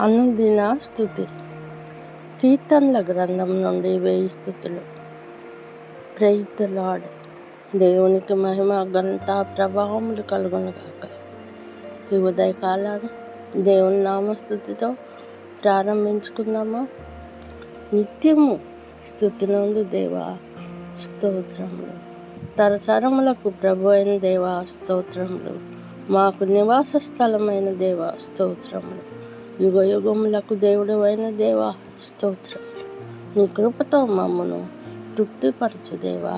అనుదిన స్తుతి. కీర్తనల గ్రంథం నుండి 1000 స్తుతులు. Praise the Lord. దేవునికి మహిమ, ఘనత, ప్రభావములు కలుగునుగాక. ఈ ఉదయకాలాన్ని దేవుని నామస్తుతితో ప్రారంభించుకుందామా. నిత్యము స్తుతి నుండి దేవా స్తోత్రములు. తరతరములకు ప్రభు అయిన దేవా స్తోత్రములు. మాకు నివాస స్థలమైన దేవా స్తోత్రములు. యుగ యుగములకు దేవుడు అయిన దేవా స్తోత్రములు. నీ కృపతో మమ్మను తృప్తిపరచు దేవా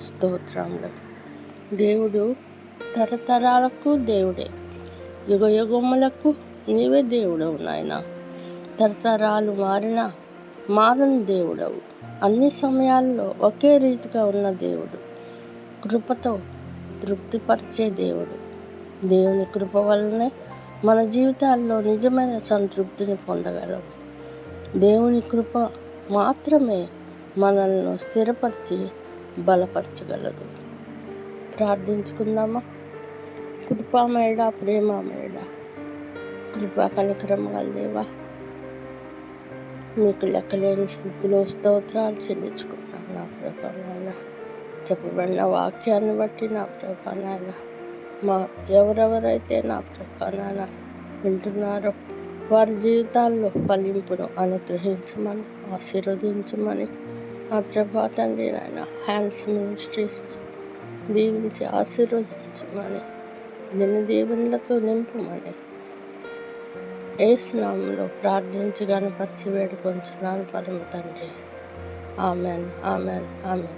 స్తోత్రములు. దేవుడు తరతరాలకు దేవుడే, యుగ యుగములకు నీవే దేవుడవు నాయన. తరతరాలు మారినా మారని దేవుడవు. అన్ని సమయాల్లో ఒకే రీతిగా ఉన్న దేవుడు, కృపతో తృప్తిపరిచే దేవుడు. దేవుని కృప వల్లనే మన జీవితాల్లో నిజమైన సంతృప్తిని పొందగలము. దేవుని కృప మాత్రమే మనల్ని స్థిరపరిచి బలపరచగలదు. ప్రార్థించుకుందామా. కృపామేడ, ప్రేమమేడ, కృపా కనికరం గల దేవా, మీకు లెక్కలేని స్థితిలో స్తోత్రాలు చెల్లించుకుంటున్నాను నా ప్రభా నాయన. చెప్పబడిన వాక్యాన్ని బట్టి నా ప్రభా నాయన, మా ఎవరెవరైతే నా ప్రభా నాయన వింటున్నారో వారి జీవితాల్లో ఫలింపును అనుగ్రహించమని, ఆశీర్వదించమని నా ప్రభా తండ్రి నాయన. హ్యాండ్స్ మినిస్ట్రీస్ని దీవించి ఆశీర్వదించమని, దిన దీవెనలతో నింపుమని యేసు నామములో ప్రార్థించి గణపరిచి వేడుకొంచున్నాను పరమ తండ్రి. Amen, amen, amen.